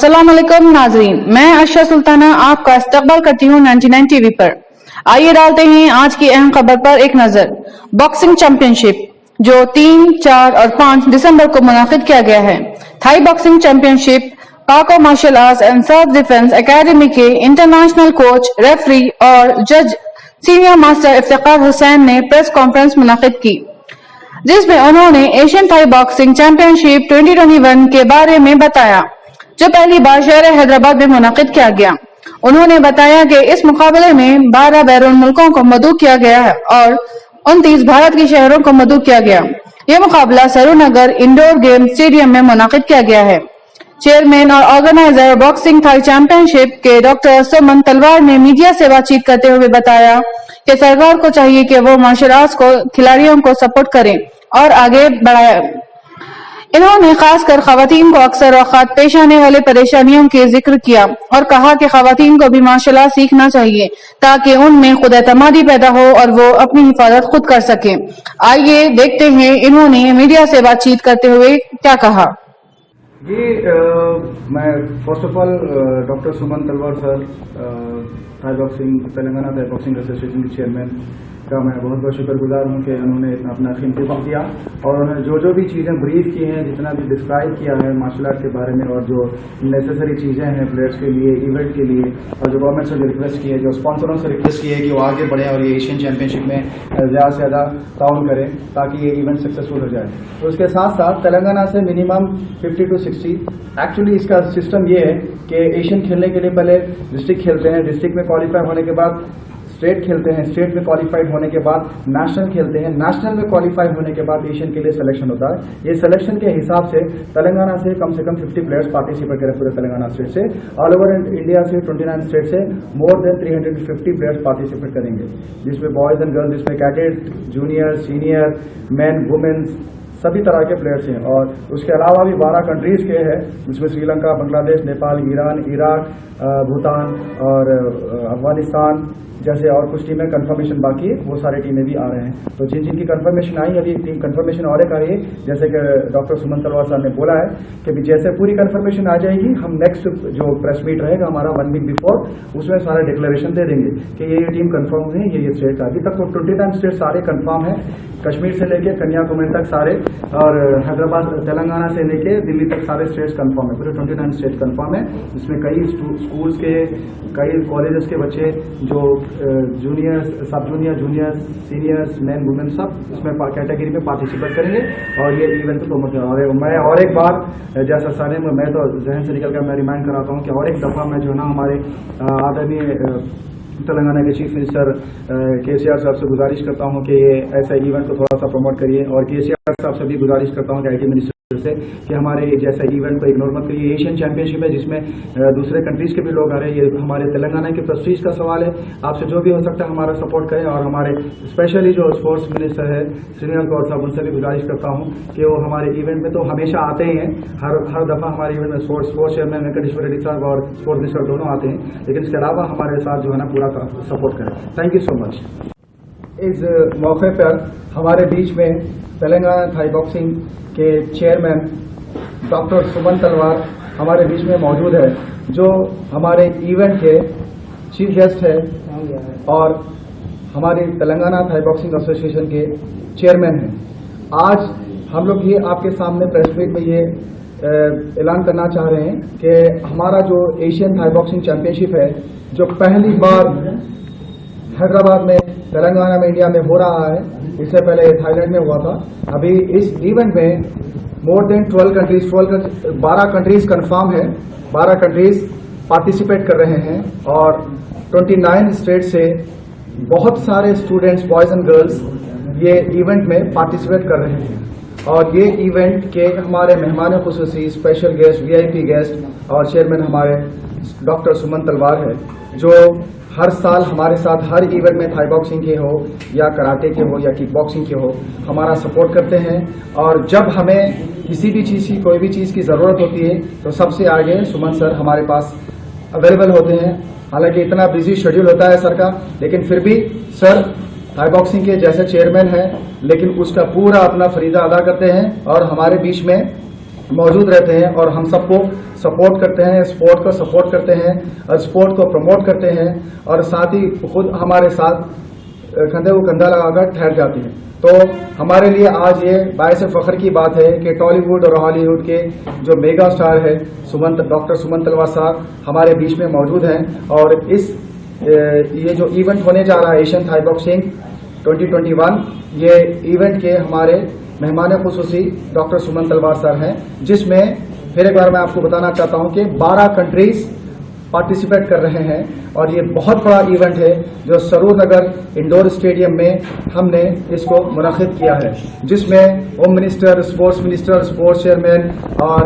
अस्सलाम वालेकुम नाजरीन, मैं अर्शा सुल्ताना आपका इस्तकबाल करती हूँ 99 टीवी पर। आइए डालते हैं आज की अहम खबर पर एक नजर। बॉक्सिंग चैंपियनशिप जो 3, 4 और 5 दिसंबर को मुनाकिद किया गया है। थाई बॉक्सिंग चैंपियनशिप पाको martial arts and self defence academy के इंटरनेशनल कोच, रेफरी और जज सीनियर मास्टर इफ्तिकार हुसैन ने प्रेस कॉन्फ्रेंस मुनाकिद की, जिसमें उन्होंने एशियन थाई बॉक्सिंग चैंपियनशिप 2021 के बारे में बताया, जो पहली बार शहर हैदराबाद में मुनाकिद किया गया। उन्होंने बताया कि इस मुकाबले में 12 बैरून मुल्कों को मदऊ किया गया है और 29 भारत के शहरों को मदऊ किया गया। यह मुकाबला सरूनगर इंडोर गेम स्टेडियम में मुनाकिद किया गया है। चेयरमैन और ऑर्गेनाइजर बॉक्सिंग थाई चैंपियनशिप के डॉक्टर सुमन तलवार ने मीडिया से बातचीत करते हुए बताया कि सरकार को चाहिए कि वो मार्शल आर्ट्स को खिलाड़ियों को सपोर्ट करें और आगे बढ़ाए। इन्होंने खासकर खवातीन को अक्सर औकात पेश आने वाले परेशानियों के जिक्र किया और कहा कि खवातीन को भी मार्शल आर्ट सीखना चाहिए ताकि उनमें खुद एतमादी पैदा हो और वो अपनी हिफाजत खुद कर सके। आइए देखते हैं इन्होंने मीडिया से बातचीत करते हुए क्या कहा। जी मैं first of all doctor Suman Talwar sir, Thai boxing Telangana Thai boxing association के चेयरमैन का मैं बहुत बहुत शुक्रगुजार हूँ कि उन्होंने अपना कीमती वक्त दिया और उन्होंने जो भी चीज़ें ब्रीफ की हैं, जितना भी डिस्क्राइब किया है मार्शल आर्ट के बारे में और जो नेसेसरी चीज़ें हैं प्लेयर्स के लिए, इवेंट के लिए, और जो गवर्नमेंट से रिक्वेस्ट की है, जो स्पॉन्सरों से रिक्वेस्ट की है कि वो आगे बढ़ें और ये एशियन चैंपियनशिप में ज़्यादा से ज़्यादा ताउन करें ताकि ये इवेंट सक्सेसफुल हो जाए। तो उसके साथ साथ तेलंगाना से मिनिमम 50 to 60, एक्चुअली इसका सिस्टम ये है कि एशियन खेलने के लिए पहले डिस्ट्रिक्ट खेलते हैं, डिस्ट्रिक्ट में क्वालिफाई होने के बाद स्टेट खेलते हैं, स्टेट में क्वालिफाइड होने के बाद नेशनल खेलते हैं, नेशनल में क्वालिफाई होने के बाद एशियन के लिए सिलेक्शन होता है। ये सिलेक्शन के हिसाब से तेलंगाना से कम 50 प्लेयर्स पार्टिसिपेट करें पूरे तेलंगाना स्टेट से, ऑल ओवर इंडिया से 29 स्टेट से मोर देन 350 प्लेयर्स पार्टिसिपेट करेंगे, जिसमें बॉयज एंड गर्ल्स, जिसमें cadet, junior, senior, man, women's, सभी तरह के प्लेयर्स हैं। और उसके अलावा भी 12 कंट्रीज के हैं, जिसमें श्रीलंका, बांग्लादेश, नेपाल, ईरान, इराक, भूटान और अफगानिस्तान जैसे और कुछ टीमें कंफर्मेशन बाकी है, वो सारे टीमें भी आ रहे हैं। तो जिन जिनकी कंफर्मेशन आई, अभी टीम कंफर्मेशन और एक आ रही है, जैसे कि डॉक्टर सुमन तलवार साहब ने बोला है कि जैसे पूरी कंफर्मेशन आ जाएगी, हम नेक्स्ट जो प्रेस मीट रहेगा हमारा 1 वीक बिफोर, उसमें सारा डिक्लेरेशन दे देंगे कि ये टीम कंफर्म है, ये स्टेट का। अभी तक तो 29 स्टेट सारे कंफर्म है, कश्मीर से लेके कन्याकुमारी तक सारे, और हैदराबाद तेलंगाना से लेके दिल्ली तक सारे स्टेट्स कंफर्म है, पूरे 29 स्टेट कंफर्म है। इसमें कई स्कूल्स के, कई कॉलेजेस के बच्चे जो जूनियर्स, सब junior, juniors, seniors, man, women सब इसमें कैटेगरी में पार्टिसिपेट करेंगे और ये इवेंट को प्रमोट करेंगे। और मैं और एक बार जैसा सारे में मैं तो जहन से निकल कर मैं रिमाइंड कराता हूँ कि और एक दफ़ा मैं जो ना हमारे आदरणीय तेलंगाना के चीफ मिनिस्टर केसीआर साहब से गुजारिश करता हूं कि ये ऐसा इवेंट को थोड़ा सा प्रमोट करिए, और केसीआर साहब से भी गुजारिश करता हूं कि आईटी मिनिस्टर से कि हमारे जैसा इवेंट को इग्नोर मत करिए। एशियन चैंपियनशिप है जिसमें दूसरे कंट्रीज के भी लोग आ रहे हैं, ये हमारे तेलंगाना के प्रेस्टीज का सवाल है। आपसे जो भी हो सकता है हमारा सपोर्ट करें, और हमारे स्पेशली जो स्पोर्ट्स मिनिस्टर है श्रीनिवास गौड़ साहब, उनसे भी गुजारिश करता हूं कि वो हमारे इवेंट में तो हमेशा आते ही हैं, हर दफा हमारे इवेंट में स्पोर्ट्स चेयरमैन वेंकटेश्वर रेड्डी साहब और स्पोर्ट्स मिनिस्टर दोनों आते हैं, लेकिन इसके अलावा हमारे साथ जो है ना पूरा सपोर्ट करें। Thank you so much. इस मौके पर हमारे बीच में तेलंगाना थाई बॉक्सिंग के चेयरमैन डॉक्टर सुमन तलवार हमारे बीच में मौजूद है, जो हमारे इवेंट के चीफ गेस्ट है और हमारे तेलंगाना थाई बॉक्सिंग एसोसिएशन के चेयरमैन हैं। आज हम लोग ये आपके सामने प्रेस मीट में ये ऐलान करना चाह रहे हैं कि हमारा जो एशियन थाई बॉक्सिंग चैंपियनशिप है, जो पहली बार हैदराबाद में, तेलंगाना में, इंडिया में हो रहा है, इससे पहले थाईलैंड में हुआ था। अभी इस इवेंट में मोर देन 12 कंट्रीज कंफर्म है, 12 कंट्रीज पार्टिसिपेट कर रहे हैं और 29 स्टेट से बहुत सारे स्टूडेंट्स, बॉयज एंड गर्ल्स ये इवेंट में पार्टिसिपेट कर रहे हैं। और ये इवेंट के हमारे मेहमान खुसूसी, स्पेशल गेस्ट, वीआईपी गेस्ट और चेयरमैन हमारे डॉक्टर सुमन तलवार है, जो हर साल हमारे साथ हर इवेंट में थाई बॉक्सिंग के हो या कराटे के हो या किक बॉक्सिंग के हो हमारा सपोर्ट करते हैं। और जब हमें किसी भी चीज़ की, कोई भी चीज़ की ज़रूरत होती है तो सबसे आगे सुमन सर हमारे पास अवेलेबल होते हैं। हालांकि इतना बिजी शेड्यूल होता है सर का, लेकिन फिर भी सर थाई बॉक्सिंग के जैसे चेयरमैन है, लेकिन उसका पूरा अपना फरीजा अदा करते हैं और हमारे बीच में मौजूद रहते हैं और हम सबको सपोर्ट करते हैं, स्पोर्ट को सपोर्ट करते हैं और स्पोर्ट को प्रमोट करते हैं और साथ ही खुद हमारे साथ कंधे को कंधा लगाकर ठहर जाती हैं। तो हमारे लिए आज ये बायस फख्र की बात है कि टॉलीवुड और हॉलीवुड के जो मेगा स्टार है डॉक्टर सुमन तलवार साहब हमारे बीच में मौजूद हैं और ये जो इवेंट होने जा रहा है एशियन थाई बॉक्सिंग 2021, ये इवेंट के हमारे मेहमान खुसूसी डॉक्टर सुमन तलवार सर हैं, जिसमें फिर एक बार मैं आपको बताना चाहता हूं कि 12 कंट्रीज पार्टिसिपेट कर रहे हैं और ये बहुत बड़ा इवेंट है जो सरूर नगर इंडोर स्टेडियम में हमने इसको मुनक़िद किया है, जिसमें होम मिनिस्टर, स्पोर्ट्स चेयरमैन और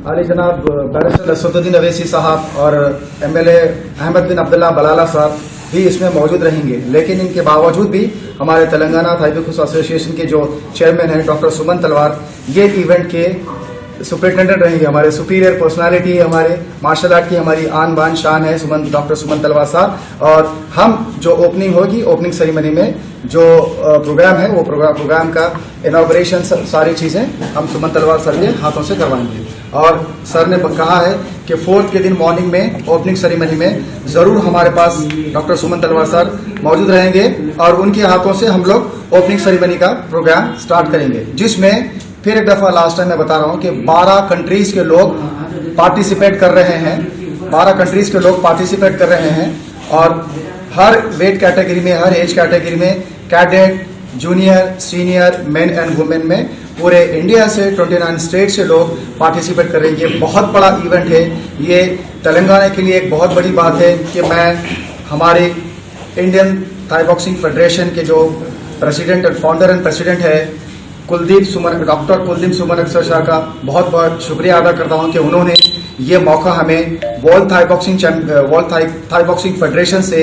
आली जनाब बैरिस्टर असदुद्दीन अवैसी साहब और MLA अहमद बिन अब्दुल्ला बलाला साहब भी इसमें मौजूद रहेंगे। लेकिन इनके बावजूद भी हमारे तेलंगाना थाई बॉक्सिंग एसोसिएशन के जो चेयरमैन हैं डॉक्टर सुमन तलवार, ये इवेंट के सुपरिटेंडेंट रहेंगे, हमारे सुपीरियर पर्सनालिटी, हमारे मार्शल आर्ट की हमारी आन बान शान है डॉक्टर सुमन तलवार साहब। और हम जो ओपनिंग होगी, ओपनिंग सेरेमनी में जो प्रोग्राम है वो प्रोग्राम का इनॉग्रेशन सारी चीजें हम सुमन तलवार सर के हाथों से करवाएंगे। और सर ने कहा है कि 4th के दिन मॉर्निंग में ओपनिंग सेरेमनी में जरूर हमारे पास डॉक्टर सुमन तलवार सर मौजूद रहेंगे और उनके हाथों से हम लोग ओपनिंग सेरेमनी का प्रोग्राम स्टार्ट करेंगे, जिसमें फिर एक दफा लास्ट टाइम मैं बता रहा हूं कि 12 कंट्रीज के लोग पार्टिसिपेट कर रहे हैं, 12 कंट्रीज के लोग पार्टिसिपेट कर रहे हैं और हर वेट कैटेगरी में, हर एज कैटेगरी में, cadet, junior, senior, main and women में पूरे इंडिया से 29 स्टेट से लोग पार्टिसिपेट कर रहे हैं। ये बहुत बड़ा इवेंट है। ये तेलंगाना के लिए एक बहुत बड़ी बात है कि मैं हमारे इंडियन थाई बॉक्सिंग फेडरेशन के जो president and founder and president है डॉक्टर कुलदीप सुमन अक्सर शाह का बहुत बहुत शुक्रिया अदा करता हूं कि उन्होंने ये मौका हमें वर्ल्ड थाई बॉक्सिंग फेडरेशन से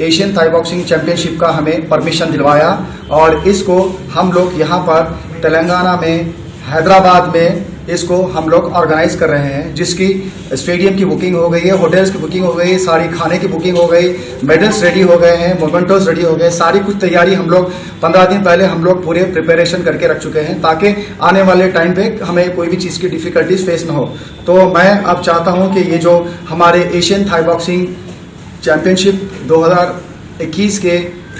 एशियन थाई बॉक्सिंग चैंपियनशिप का हमें परमिशन दिलवाया और इसको हम लोग यहाँ पर तेलंगाना में हैदराबाद में इसको हम लोग ऑर्गेनाइज कर रहे हैं, जिसकी स्टेडियम की बुकिंग हो गई है, होटल्स की बुकिंग हो गई, सारी खाने की बुकिंग हो गई, मेडल्स रेडी हो गए हैं, मोमेंटोस रेडी हो गए, सारी कुछ तैयारी हम लोग 15 दिन पहले हम लोग पूरे प्रिपरेशन करके रख चुके हैं ताकि आने वाले टाइम पे हमें कोई भी चीज़ की डिफिकल्टीज फेस न हो। तो मैं अब चाहता हूं कि ये जो हमारे एशियन थाई बॉक्सिंग चैंपियनशिप 2021 के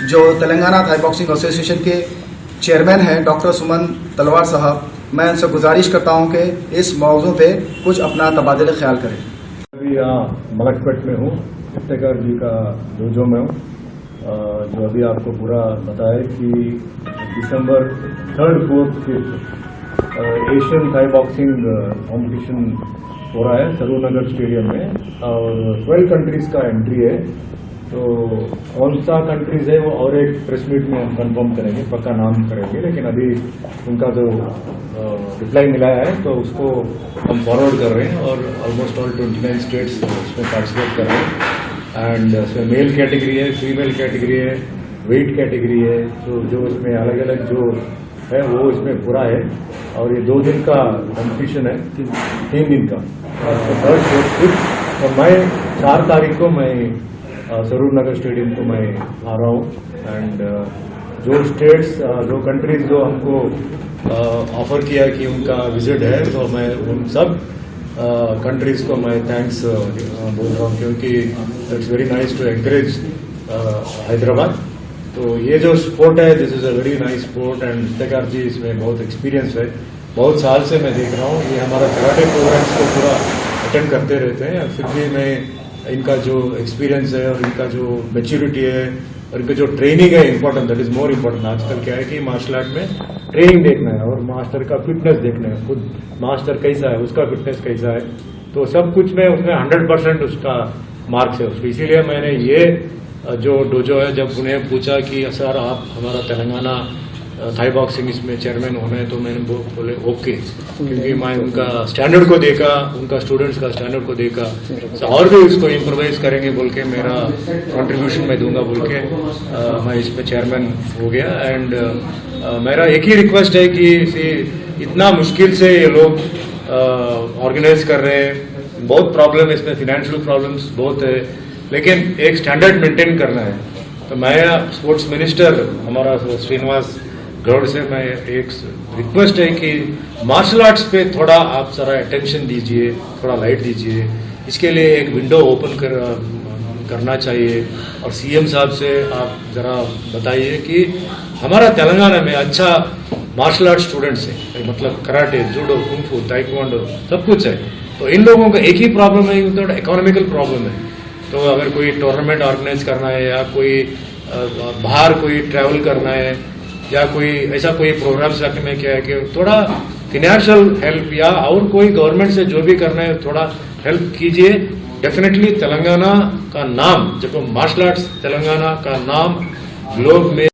जो तेलंगाना थाई बॉक्सिंग एसोसिएशन के चेयरमैन हैं डॉक्टर सुमन तलवार साहब, मैं उनसे गुजारिश करता हूं कि इस मौजू पे कुछ अपना तबादला ख्याल करें। अभी यहाँ मलकपेट में हूँ, इफ्तेकार जी का डोजो में हूँ, जो अभी आपको पूरा बताया कि दिसंबर 3rd, 4th, 5th Asian Thai boxing competition हो रहा है सरूर नगर स्टेडियम में और 12 कंट्रीज का एंट्री है। तो कौन सा कंट्रीज है वो और एक प्रेस मीट में हम कंफर्म करेंगे, पक्का नाम करेंगे, लेकिन अभी उनका जो रिप्लाई मिला है तो उसको हम फॉरवर्ड कर रहे हैं और ऑलमोस्ट ऑल 29 स्टेट्स उसमें पार्टिसिपेट कर रहे हैं। एंड इसमें मेल कैटेगरी है, फीमेल कैटेगरी है, वेट कैटेगरी है, तो जो इसमें अलग अलग जो है वो इसमें पूरा है। और ये 2 दिन का कॉम्पिटिशन है, 3 दिन का, 3rd, 4th, 5th। और मैं 4 तारीख को मैं सरूर नगर स्टेडियम को मैं आ रहा हूँ एंड जो स्टेट्स, जो कंट्रीज जो हमको ऑफर किया कि उनका विजिट है, तो मैं उन सब कंट्रीज को मैं थैंक्स बोल रहा हूँ, क्योंकि it's very nice to encourage Hyderabad. तो ये जो स्पोर्ट है, this is a very nice sport and Iftekhar ji इसमें बहुत एक्सपीरियंस है, बहुत साल से मैं देख रहा हूँ। ये हमारा कराटे प्रोग्राम्स को पूरा अटेंड करते रहते हैं और फिर भी मैं इनका जो एक्सपीरियंस है और इनका जो मैच्योरिटी है और इनका जो ट्रेनिंग है important, that is more important. आजकल क्या है कि मार्शल आर्ट में ट्रेनिंग देखना है और मास्टर का फिटनेस देखना है, खुद मास्टर कैसा है, उसका फिटनेस कैसा है, तो सब कुछ में उसमें 100% उसका मार्क्स है उसको। इसीलिए मैंने ये जो डोजो है, जब उन्हें पूछा कि सर आप हमारा तेलंगाना थाई बॉक्सिंग इसमें चेयरमैन होना है, तो मैंने बोले ओके, क्योंकि मैं उनका स्टैंडर्ड को देखा, उनका स्टूडेंट्स का स्टैंडर्ड को देखा, तो और भी उसको इम्प्रोवाइज करेंगे बोल के मेरा कंट्रीब्यूशन मैं दूंगा बोल के मैं इसमें चेयरमैन हो गया। एंड मेरा एक ही रिक्वेस्ट है कि इतना मुश्किल से ये लोग ऑर्गेनाइज कर रहे हैं, बहुत प्रॉब्लम है इसमें, फिनेंशियल प्रॉब्लम्स बहुत है, लेकिन एक स्टैंडर्ड मेंटेन करना है। तो मैं स्पोर्ट्स मिनिस्टर हमारा श्रीनिवास ग्राउंड से मैं एक रिक्वेस्ट है कि मार्शल आर्ट्स पे थोड़ा आप जरा अटेंशन दीजिए, थोड़ा लाइट दीजिए। इसके लिए एक विंडो ओपन करना चाहिए और सीएम साहब से आप जरा बताइए कि हमारा तेलंगाना में अच्छा मार्शल आर्ट स्टूडेंट्स है, मतलब कराटे, जूडो, कुंफू, ताइक्वांडो सब कुछ है। तो इन लोगों का एक ही प्रॉब्लम है, थोड़ा इकोनॉमिकल प्रॉब्लम है। तो अगर कोई टूर्नामेंट ऑर्गेनाइज करना है या कोई बाहर कोई ट्रैवल करना है या कोई ऐसा कोई प्रोग्राम्स रखने में क्या है कि थोड़ा फिनेंशियल हेल्प या और कोई गवर्नमेंट से जो भी करना है थोड़ा हेल्प कीजिए। डेफिनेटली तेलंगाना का नाम, जब मार्शल आर्ट्स तेलंगाना का नाम ग्लोब में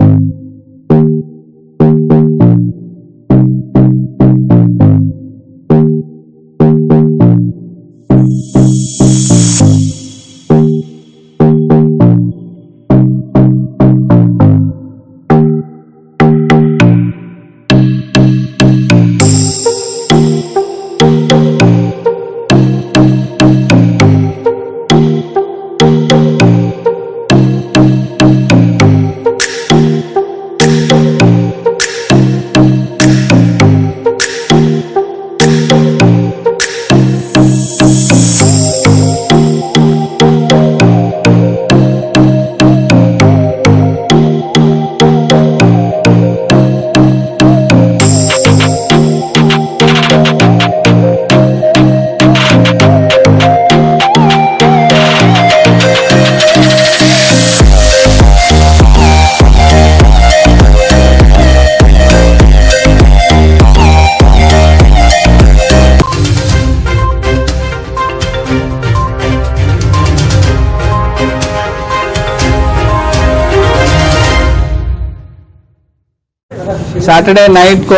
सैटरडे नाइट को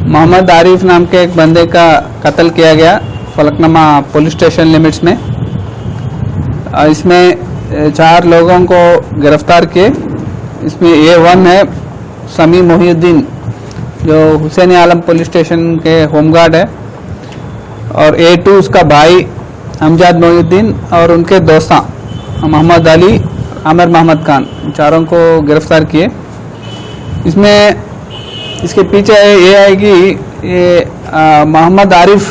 मोहम्मद आरिफ नाम के एक बंदे का कत्ल किया गया फलकनुमा पुलिस स्टेशन लिमिट्स में। इसमें 4 लोगों को गिरफ्तार किए। इसमें A1 है समी मोहिउद्दीन, जो हुसैन आलम पुलिस स्टेशन के होमगार्ड है, और A2 उसका भाई अमजद मोहिउद्दीन और उनके दोस्ता मोहम्मद अली, आमिर मोहम्मद खान, चारों को गिरफ्तार किए। इसमें इसके पीछे ये है कि ये मोहम्मद आरिफ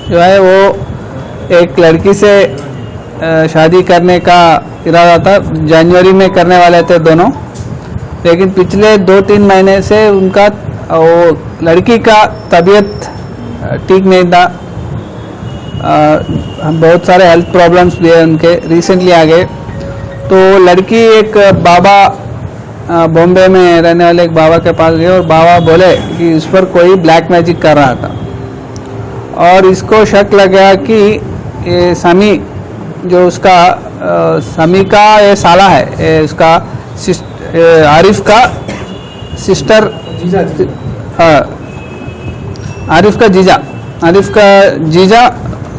जो है वो एक लड़की से शादी करने का इरादा था, जनवरी में करने वाले थे दोनों, लेकिन पिछले 2-3 महीने से उनका वो लड़की का तबीयत ठीक नहीं था। बहुत सारे हेल्थ प्रॉब्लम्स भी है उनके, रिसेंटली आ गए। तो लड़की एक बाबा बॉम्बे में रहने वाले एक बाबा के पास गए और बाबा बोले कि इस पर कोई ब्लैक मैजिक कर रहा था, और इसको शक लगा कि ये समी जो उसका समी का ये साला है, ये उसका आरिफ का सिस्टर, हाँ आरिफ का जीजा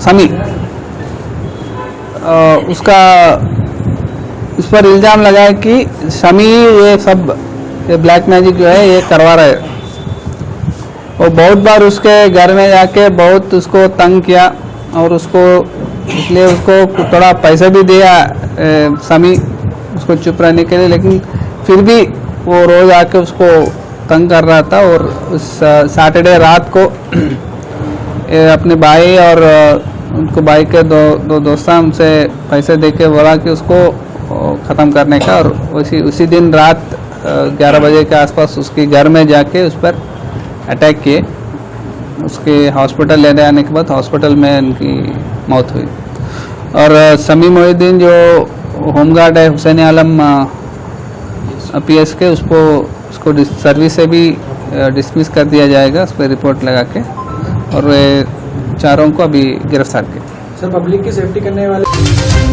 समी, उसका उस पर इल्ज़ाम लगाया कि समी ये सब ये ब्लैक मैजिक जो है ये करवा रहा है। वो बहुत बार उसके घर में जाके बहुत उसको तंग किया और उसको इसलिए उसको थोड़ा पैसा भी दिया समी उसको चुप रहने के लिए, लेकिन फिर भी वो रोज़ आके उसको तंग कर रहा था। और उस सैटरडे रात को अपने भाई और उनको भाई के दो दोस्ता उनसे पैसे देके बोला कि उसको ख़त्म करने का, और उसी दिन रात 11 बजे के आसपास उसके घर में जाके उस पर अटैक किए। उसके हॉस्पिटल ले आने के बाद हॉस्पिटल में उनकी मौत हुई। और समी मोहिउद्दीन जो होमगार्ड है हुसैन आलम PS के, उसको सर्विस से भी डिसमिस कर दिया जाएगा, उस पर रिपोर्ट लगा के, और वे चारों को अभी गिरफ्तार किया। सर पब्लिक की सेफ्टी करने वाले